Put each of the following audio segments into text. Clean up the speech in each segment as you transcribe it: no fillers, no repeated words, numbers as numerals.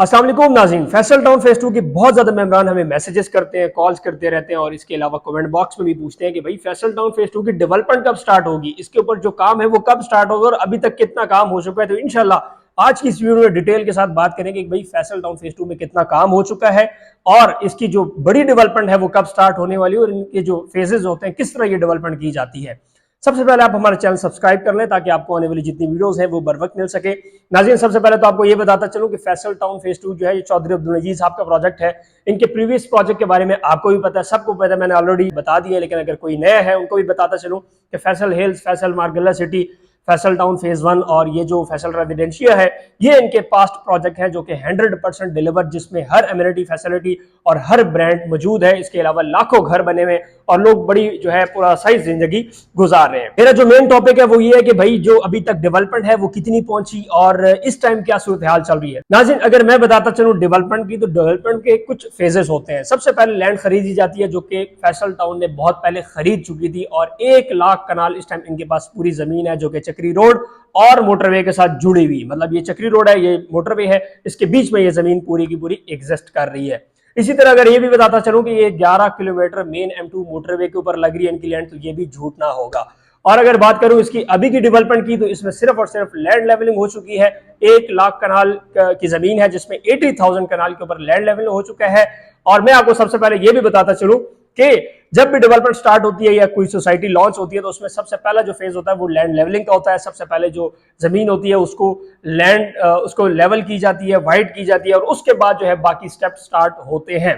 अस्सलाम वालेकुम नाज़रीन, फैसल टाउन फेज 2 के बहुत ज्यादा मेंबरान हमें मैसेजेस करते हैं, कॉल्स करते रहते हैं और इसके अलावा कमेंट बॉक्स में भी पूछते हैं कि भाई फैसल टाउन फेज 2 की डेवलपमेंट कब स्टार्ट होगी, इसके ऊपर जो काम है वो कब स्टार्ट होगा और अभी तक कितना काम हो चुका है। तो इंशाल्लाह आज की इस वीडियो में डिटेल के साथ बात करेंगे कि भाई फैसल टाउन फेज 2 में कितना काम हो चुका है और इसकी जो बड़ी डेवलपमेंट है वो कब स्टार्ट होने वाली है और इनके जो फेजेस होते हैं किस तरह ये डेवलपमेंट की जाती है। सबसे पहले आप हमारा चैनल सब्सक्राइब कर लें ताकि आपको आने वाली जितनी वीडियोस हैं वो बर वक्त मिल सके। नाज़रीन, सबसे पहले तो आपको ये बताता चलूं कि फैसल टाउन फेज 2 जो है ये चौधरी अब्दुल नजीर साहब का प्रोजेक्ट है। इनके प्रीवियस प्रोजेक्ट के बारे में आपको भी पता है, सबको पता है, मैंने ऑलरेडी बता दिया, लेकिन अगर कोई नया है उनको भी बताता चलूं कि फैसल हिल्स, फैसल मार्गला सिटी, फैसल टाउन फेज 1 और ये जो फैसल रेजिडेंशिया है ये इनके पास्ट प्रोजेक्ट है जो कि 100% डिलीवर, जिसमें हर एमिनिटी फैसिलिटी और हर ब्रांड मौजूद है। इसके अलावा लाखों घर बने हुए और लोग बड़ी जो है पूरा सही जिंदगी गुजार रहे हैं। मेरा जो मेन टॉपिक है वो ये है कि भाई जो अभी तक डेवलपमेंट है वो कितनी पहुंची और इस टाइम क्या सूरत हाल चल रही है। नाज़रीन, अगर मैं बताता चलूं डेवलपमेंट की, तो डेवलपमेंट के कुछ फेजेस होते हैं। सबसे पहले लैंड खरीदी जाती है जो कि फैसल टाउन ने बहुत पहले खरीद चुकी थी और 1 लाख कनाल इस टाइम इनके पास पूरी जमीन है जो कि चक्री रोड और मोटरवे के साथ जुड़ी हुई, मतलब ये चक्री रोड है, ये मोटरवे है, इसके बीच में ये जमीन पूरी की पूरी एग्जिस्ट कर रही है। इसी तरह अगर ये भी बताता चलूं कि ये 11 किलोमीटर मेन M2 मोटरवे के ऊपर लग रही है इनकी लैंड, तो ये भी झूठ ना होगा। और अगर बात करूं इसकी अभी की डेवलपमेंट की, तो इसमें सिर्फ और सिर्फ लैंड लेवलिंग हो चुकी है। 1 लाख कनाल की जमीन है जिसमें 80,000 कनाल के ऊपर लैंड लेवलिंग हो चुका है। और मैं आपको सबसे पहले ये भी बताता चलूं कि जब भी डेवलपमेंट स्टार्ट होती है या कोई सोसाइटी लॉन्च होती है तो उसमें सबसे पहला जो फेज होता है वो लैंड लेवलिंग का होता है। सबसे पहले जो जमीन होती है उसको लेवल की जाती है, वाइड की जाती है और उसके बाद जो है बाकी स्टेप स्टार्ट होते हैं।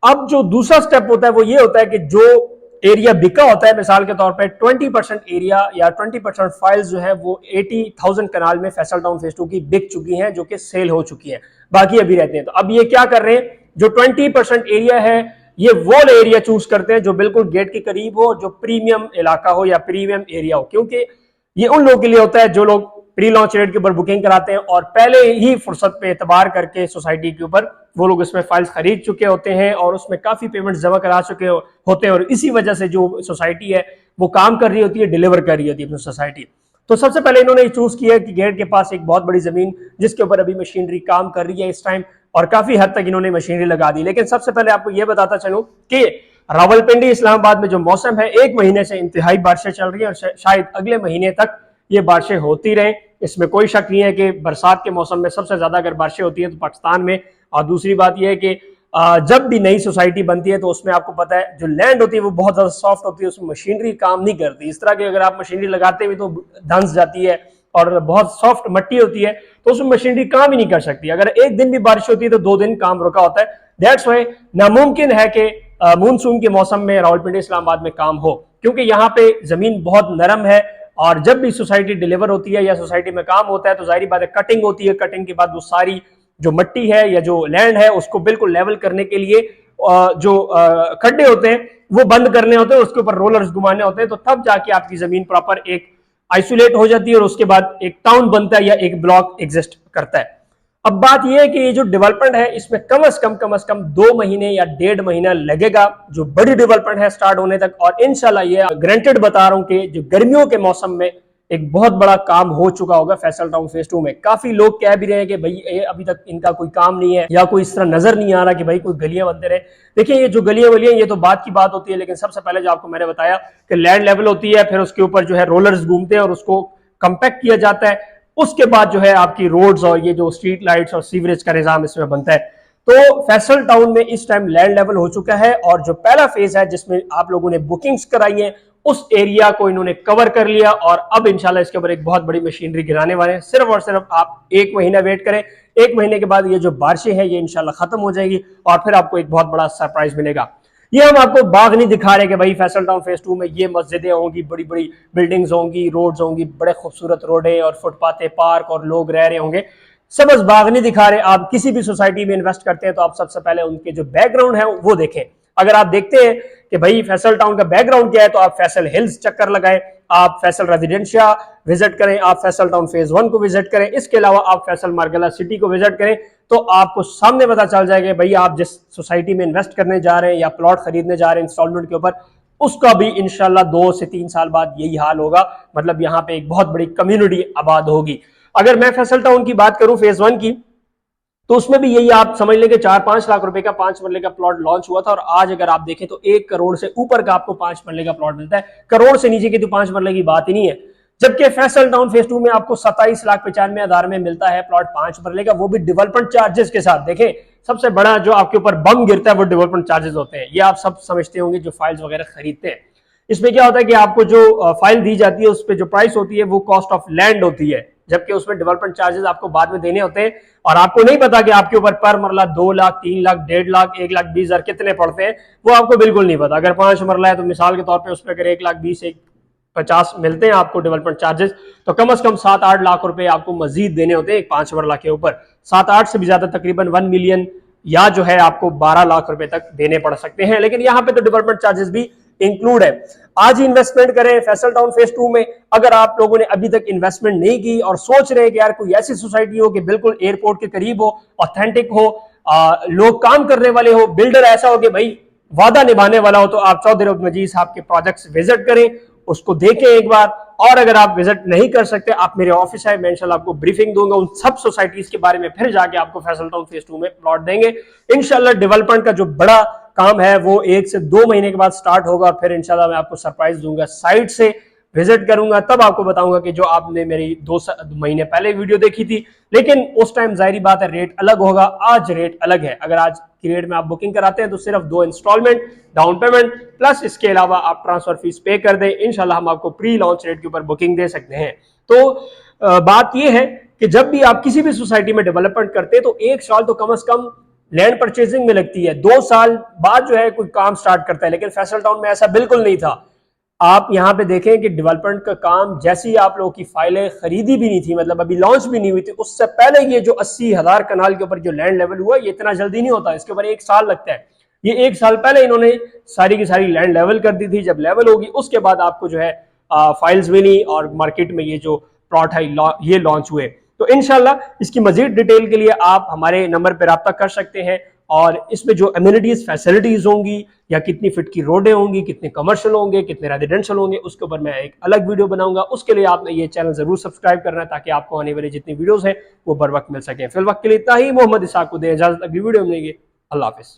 अब जो दूसरा स्टेप होता है वो ये होता है कि जो एरिया बिका होता है, मिसाल के तौर पे 20% एरिया या 20% फाइल्स जो है वो 80,000 कनाल में फैसल टाउन फेज 2 की बिक चुकी हैं, जो कि सेल हो चुकी हैं, बाकी अभी रहते हैं। तो अब ये क्या कर रहे हैं, जो 20% एरिया है ये वो एरिया चूज करते हैं जो बिल्कुल गेट के करीब हो, जो प्रीमियम इलाका हो या प्रीमियम एरिया हो, क्योंकि ये उन लोगों के लिए होता है जो लोग प्री लॉन्च रेट के ऊपर बुकिंग कराते हैं और पहले ही फुर्सत पे एतबार करके सोसाइटी के ऊपर वो लोग इसमें फाइल्स खरीद चुके होते हैं और उसमें काफी पेमेंट जमा करा चुके होते हैं और इसी वजह से जो सोसाइटी है वो काम कर रही होती है, डिलीवर कर रही होती है अपनी सोसाइटी। तो सबसे पहले इन्होंने चूज किया कि गेट के पास एक बहुत बड़ी जमीन जिसके ऊपर अभी मशीनरी काम कर रही है इस टाइम, और काफी हद तक इन्होंने मशीनरी लगा दी। लेकिन सबसे पहले आपको यह बताता चलूं कि रावलपिंडी इस्लामाबाद में जो मौसम है 1 महीने से इंतहाई बारिशें चल रही है और शायद अगले महीने तक ये बारिशें होती रहें, इसमें कोई शक नहीं है कि बरसात के मौसम में सबसे ज्यादा अगर बारिशें होती हैं तो पाकिस्तान में। और दूसरी बात यह है कि जब भी नई सोसाइटी बनती है तो उसमें आपको पता है जो लैंड होती है वो बहुत ज्यादा सॉफ्ट होती है, उसमें मशीनरी काम नहीं करती। इस तरह की अगर आप मशीनरी लगाते हुए तो धंस जाती है और बहुत सॉफ्ट मिट्टी होती है तो उसमें मशीनरी काम ही नहीं कर सकती। अगर एक दिन भी बारिश होती है तो 2 दिन काम रुका होता है। दैट्स वाई नामुमकिन है कि मानसून के मौसम में रावलपिंडी इस्लामाबाद में काम हो, क्योंकि यहाँ पे जमीन बहुत नरम है और जब भी सोसाइटी डिलीवर होती है या सोसाइटी में काम होता है तो जाहिर बात है कटिंग होती है। कटिंग के बाद वो सारी जो मिट्टी है या जो लैंड है उसको बिल्कुल लेवल करने के लिए जो खड्डे होते हैं वो बंद करने होते हैं, उसके ऊपर रोलर्स घुमाने होते हैं, तो तब जाके आपकी जमीन प्रॉपर एक आइसोलेट हो जाती है और उसके बाद एक टाउन बनता है या एक ब्लॉक एग्जिस्ट करता है। अब बात यह है कि ये जो डेवलपमेंट है इसमें कम से कम 2 महीने या 1.5 महीना लगेगा जो बड़ी डेवलपमेंट है स्टार्ट होने तक। और इंशाल्लाह ये ग्रांटेड बता रहा हूं कि जो गर्मियों के मौसम में एक बहुत बड़ा काम हो चुका होगा फैसल टाउन फेज 2 में। काफी लोग कह भी रहे हैं कि भाई ये अभी तक इनका कोई काम नहीं है या कोई इस तरह नजर नहीं आ रहा कि भाई कोई गलियां बनते रहे। देखिए ये जो गलियां वलियां ये तो बात की बात होती है, लेकिन सबसे पहले जो आपको मैंने बताया कि लैंड लेवल होती है, फिर उसके ऊपर जो है रोलर्स घूमते हैं और उसको कंपैक्ट किया जाता है, उसके बाद जो है आपकी रोड्स और ये जो स्ट्रीट लाइट्स और सीवरेज का निजाम इसमें बनता है। तो फैसल टाउन में इस टाइम लैंड लेवल हो चुका है और जो पहला फेज है जिसमें आप लोगों ने बुकिंग्स कराई है उस एरिया को इन्होंने कवर कर लिया और अब इंशाल्लाह इसके ऊपर एक बहुत बड़ी मशीनरी गिराने वाले हैं। सिर्फ और सिर्फ आप 1 महीना वेट करें, 1 महीने के बाद ये जो बारिशें हैं ये इंशाल्लाह खत्म हो जाएगी और फिर आपको एक बहुत बड़ा सरप्राइज मिलेगा। ये हम आपको बाग नहीं दिखा रहे कि भाई फैसल टाउन फेज 2 में ये मस्जिदें होंगी, बड़ी बड़ी बिल्डिंग्स होंगी, रोड्स होंगी, बड़े खूबसूरत रोडें और फुटपाथे, पार्क और लोग रह रहे होंगे। सबज बाग नहीं दिखा रहे। आप किसी भी सोसाइटी में इन्वेस्ट करते हैं तो आप सबसे पहले उनके जो बैकग्राउंड है वो देखें। अगर आप देखते हैं कि भाई फैसल टाउन का बैकग्राउंड क्या है तो आप फैसल हिल्स चक्कर लगाएं, आप फैसल रेजिडेंशिया विजिट करें, आप फैसल टाउन फेज 1 को विजिट करें, इसके अलावा आप फैसल मार्गला सिटी को विजिट करें, तो आपको सामने पता चल जाएगा भाई आप जिस सोसाइटी में इन्वेस्ट करने जा रहे हैं या प्लॉट खरीदने जा रहे हैं इंस्टॉलमेंट के ऊपर, उसका भी इंशाल्लाह 2 से 3 साल बाद यही हाल होगा। मतलब यहाँ पे एक बहुत बड़ी कम्युनिटी आबाद होगी। अगर मैं फैसल टाउन की बात करूं फेज 1 की, तो उसमें भी यही आप समझ लें कि 4-5 लाख रुपए का 5 मरले का प्लॉट लॉन्च हुआ था, और आज अगर आप देखें तो 1 करोड़ से ऊपर का आपको 5 मरले का प्लॉट मिलता है। करोड़ से नीचे की तो 5 मरले की बात ही नहीं है। जबकि फैसल टाउन फेज 2 में आपको 27,95,000 में मिलता है प्लॉट 5 मरले का, वो भी डेवलपमेंट चार्जेस के साथ। देखें, सबसे बड़ा जो आपके ऊपर बम गिरता है वो डेवलपमेंट चार्जेस होते हैं। ये आप सब समझते होंगे जो फाइल्स वगैरह खरीदते हैं। इसमें क्या होता है कि आपको जो फाइल दी जाती है उस पर जो प्राइस होती है वो कॉस्ट ऑफ लैंड होती है, जबकि उसमें डेवलपमेंट चार्जेस आपको बाद में देने होते हैं, और आपको नहीं पता कि आपके ऊपर पर मरला 2 लाख, 3 लाख, 1.5 लाख, 1,20,000 कितने पड़ते हैं, वो आपको बिल्कुल नहीं पता। अगर 5 मरला है तो मिसाल के तौर पे उस पर अगर 1,20,000, 1,50,000 मिलते हैं आपको डेवलपमेंट चार्जेस, तो कम से कम 7-8 लाख रुपए आपको मजीद देने होते हैं 5 मरला के ऊपर। 7-8 से भी ज्यादा, तकरीबन 1 मिलियन या जो है आपको 12 लाख रुपए तक देने पड़ सकते हैं। लेकिन यहाँ पे तो डेवलपमेंट चार्जेस भी इंक्लूड है। आज ही इन्वेस्टमेंट करें फैसल टाउन फेज 2 में। अगर आप लोगों ने अभी तक इन्वेस्टमेंट नहीं की और सोच रहे हैं कि यार कोई ऐसी सोसाइटी हो कि बिल्कुल एयरपोर्ट के करीब हो, ऑथेंटिक हो, लोग काम करने वाले हो, बिल्डर ऐसा हो कि भाई वादा निभाने वाला हो, तो आप चौधरी अब्दुल मजीद साहब के प्रोजेक्ट्स विजिट करें, उसको देखें एक बार। और अगर आप विजिट नहीं कर सकते, आप मेरे ऑफिस आए, मैं इंशाल्लाह आपको ब्रीफिंग दूंगा उन सब सोसाइटीज के बारे में, फिर जाके आपको फैसल टाउन फेज 2 में प्लॉट देंगे इंशाल्लाह। डेवलपमेंट का जो बड़ा काम है वो 1 से 2 महीने के बाद स्टार्ट होगा, और फिर इंशाल्लाह मैं आपको सरप्राइज दूंगा, साइट से विजिट करूंगा, तब आपको बताऊंगा कि जो आपने मेरी 2 महीने पहले वीडियो देखी थी, लेकिन उस टाइम जाहिर बात है रेट अलग होगा, आज रेट अलग है। अगर आज की रेट में आप बुकिंग कराते हैं तो सिर्फ 2 इंस्टॉलमेंट डाउन पेमेंट प्लस इसके अलावा आप ट्रांसफर फीस पे कर दें, इंशाल्लाह हम आपको प्री लॉन्च रेट के ऊपर बुकिंग दे सकते हैं। तो बात यह है कि जब भी आप किसी भी सोसाइटी में डेवलपमेंट करते हैं तो 1 साल तो कम से कम लैंड परचेजिंग में लगती है, 2 साल बाद जो है कोई काम स्टार्ट करता है। लेकिन फैसल टाउन में ऐसा बिल्कुल नहीं था। आप यहां पे देखें कि डेवलपमेंट का काम जैसे ही आप लोगों की फाइलें खरीदी भी नहीं थी, मतलब अभी लॉन्च भी नहीं हुई थी, उससे पहले ये जो 80,000 कनाल के ऊपर जो लैंड लेवल हुआ, ये इतना जल्दी नहीं होता, इसके ऊपर 1 साल लगता है। ये 1 साल पहले इन्होंने सारी की सारी लैंड लेवल कर दी थी। जब लेवल होगी उसके बाद आपको जो है फाइल्स मिली और मार्केट में ये जो प्लॉट है ये लॉन्च हुए। तो इंशाल्लाह इसकी मजीद डिटेल के लिए आप हमारे नंबर पर रब्ता कर सकते हैं, और इसमें जो एमिनिटीज फैसिलिटीज होंगी या कितनी फिट की रोडें होंगी, कितने कमर्शियल होंगे, कितने रेजिडेंशियल होंगे, उसके ऊपर मैं एक अलग वीडियो बनाऊंगा। उसके लिए आपने ये चैनल जरूर सब्सक्राइब करना है ताकि आपको आने वाली जितनी वीडियोस हैं वो बर वक्त मिल सके। फिल वक्त के लिए इतना ही। मोहम्मद इसाक को दें इजाजत, अगली वीडियो में मिलेंगे। अल्लाह हाफिज।